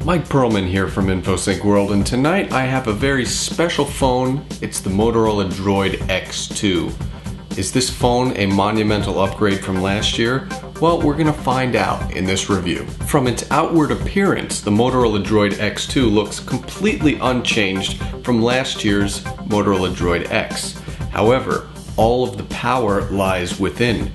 Mike Perlman here from InfoSync World, and tonight I have a very special phone. It's the Motorola Droid X2. Is this phone a monumental upgrade from last year? Well, we're gonna find out in this review. From its outward appearance, the Motorola Droid X2 looks completely unchanged from last year's Motorola Droid X. However, all of the power lies within.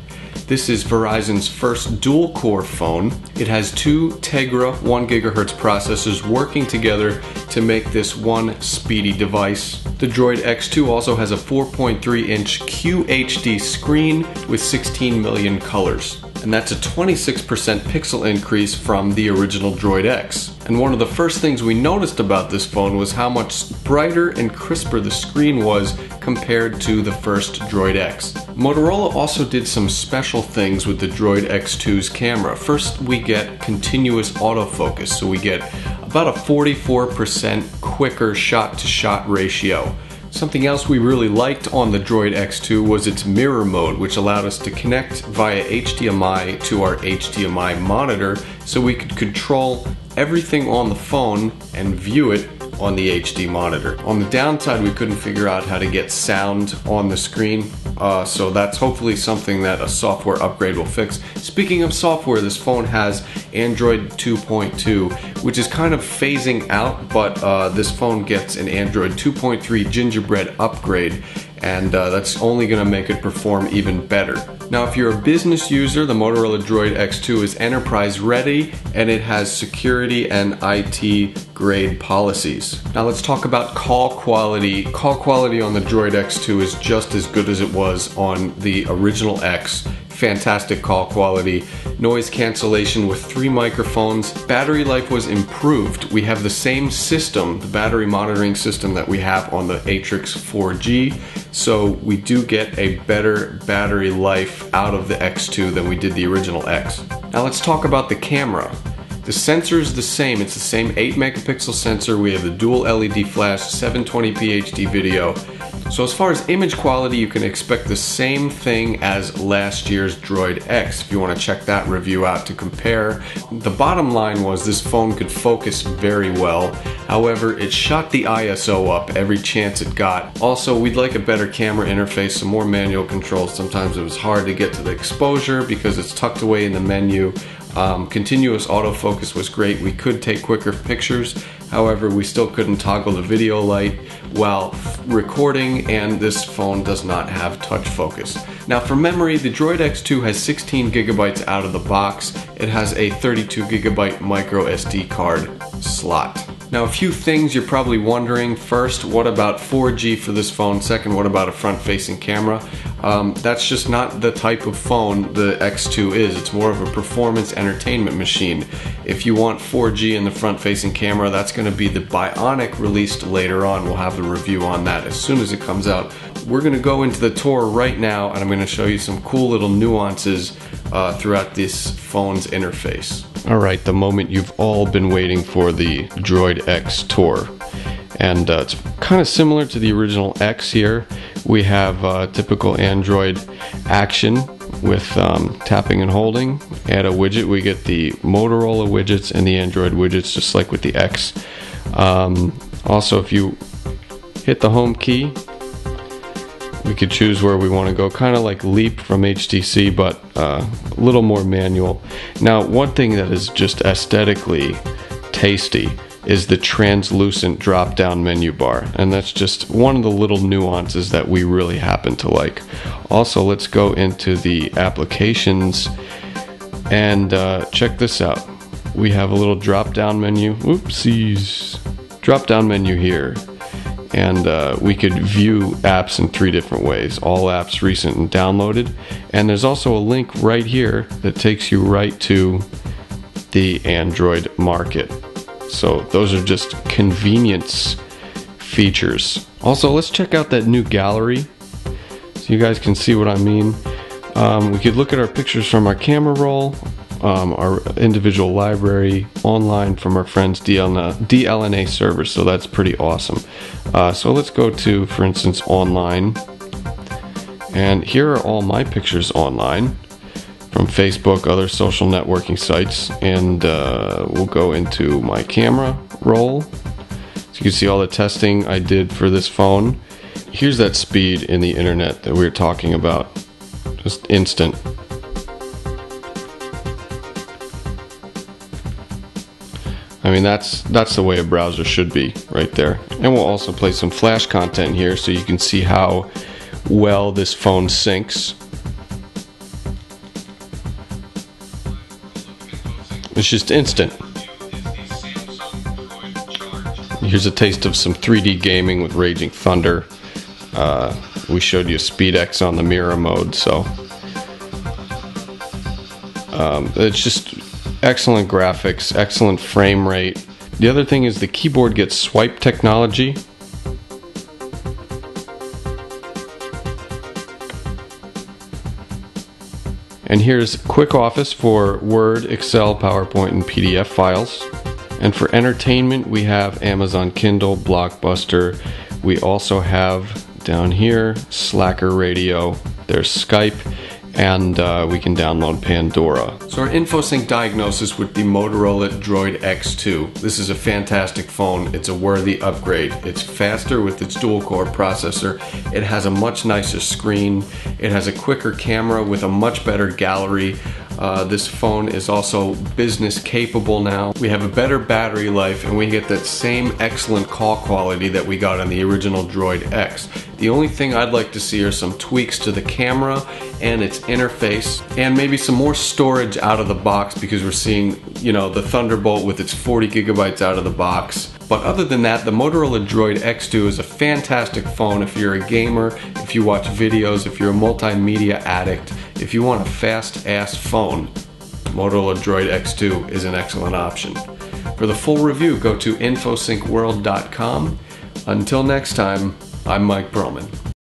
This is Verizon's first dual-core phone. It has two Tegra 1 GHz processors working together to make this one speedy device. The Droid X2 also has a 4.3-inch QHD screen with 16 million colors. And that's a 26% pixel increase from the original Droid X. And one of the first things we noticed about this phone was how much brighter and crisper the screen was compared to the first Droid X. Motorola also did some special things with the Droid X2's camera. First, we get continuous autofocus, so we get about a 44% quicker shot-to-shot ratio. Something else we really liked on the Droid X2 was its mirror mode, which allowed us to connect via HDMI to our HDMI monitor so we could control everything on the phone and view it on the HD monitor. On the downside, we couldn't figure out how to get sound on the screen, so that's hopefully something that a software upgrade will fix. Speaking of software, this phone has Android 2.2, which is kind of phasing out, but this phone gets an Android 2.3 Gingerbread upgrade, and that's only going to make it perform even better. Now, if you're a business user, the Motorola Droid X2 is enterprise ready, and it has security and IT grade policies. Now let's talk about call quality. Call quality on the Droid X2 is just as good as it was on the original X. Fantastic call quality, noise cancellation with 3 microphones. Battery life was improved. We have the same system, the battery monitoring system that we have on the Atrix 4G, so we do get a better battery life out of the X2 than we did the original X. Now let's talk about the camera. The sensor is the same. It's the same 8 megapixel sensor. We have the dual LED flash, 720p HD video. So as far as image quality, you can expect the same thing as last year's Droid X if you want to check that review out to compare. The bottom line was this phone could focus very well. However, it shot the ISO up every chance it got. Also, we'd like a better camera interface, some more manual controls. Sometimes it was hard to get to the exposure because it's tucked away in the menu. Continuous autofocus was great. We could take quicker pictures. However, we still couldn't toggle the video light while recording, and this phone does not have touch focus. Now for memory, the Droid X2 has 16 gigabytes out of the box. It has a 32 gigabyte micro SD card slot. Now a few things you're probably wondering. First, what about 4G for this phone? Second, what about a front-facing camera? That's just not the type of phone the X2 is. It's more of a performance entertainment machine. If you want 4G in the front-facing camera, that's going to be the Bionic released later on. We'll have the review on that as soon as it comes out. We're going to go into the tour right now, and I'm going to show you some cool little nuances throughout this phone's interface. Alright, the moment you've all been waiting for, the Droid X tour. And it's kind of similar to the original X here. We have typical Android action with tapping and holding. Add a widget, we get the Motorola widgets and the Android widgets, just like with the X. Also, if you hit the home key, we could choose where we want to go, kind of like Leap from HTC, but a little more manual. Now, one thing that is just aesthetically tasty is the translucent drop-down menu bar, and that's just one of the little nuances that we really happen to like. Also, let's go into the applications and check this out. We have a little drop-down menu. Oopsies. Drop-down menu here. And we could view apps in 3 different ways. All apps recent and downloaded. And there's also a link right here that takes you right to the Android market. So those are just convenience features. Also, let's check out that new gallery so you guys can see what I mean. We could look at our pictures from our camera roll, our individual library online from our friends' DLNA servers, so that's pretty awesome. So let's go to, for instance, online, and here are all my pictures online. from Facebook, other social networking sites, and we'll go into my camera roll. So you can see all the testing I did for this phone. Here's that speed in the internet that we were talking about. Just instant. I mean, that's the way a browser should be right there. And we'll also play some flash content here so you can see how well this phone syncs. It's just instant. Here's a taste of some 3D gaming with Raging Thunder. We showed you SpeedX on the mirror mode, so it's just excellent graphics, excellent frame rate. The other thing is the keyboard gets swipe technology. And here's Quick Office for Word, Excel, PowerPoint, and PDF files. And for entertainment, we have Amazon Kindle, Blockbuster. We also have down here Slacker Radio. There's Skype, and we can download Pandora. So our InfoSync diagnosis would be Motorola Droid X2. This is a fantastic phone. It's a worthy upgrade. It's faster with its dual-core processor. It has a much nicer screen. It has a quicker camera with a much better gallery. This phone is also business capable now. We have a better battery life, and we get that same excellent call quality that we got on the original Droid X. The only thing I'd like to see are some tweaks to the camera and its interface, and maybe some more storage out of the box, because we're seeing, you know, the Thunderbolt with its 40 gigabytes out of the box. But other than that, the Motorola Droid X2 is a fantastic phone if you're a gamer, if you watch videos, if you're a multimedia addict, if you want a fast-ass phone. Motorola Droid X2 is an excellent option. For the full review, go to infosyncworld.com. Until next time, I'm Mike Perlman.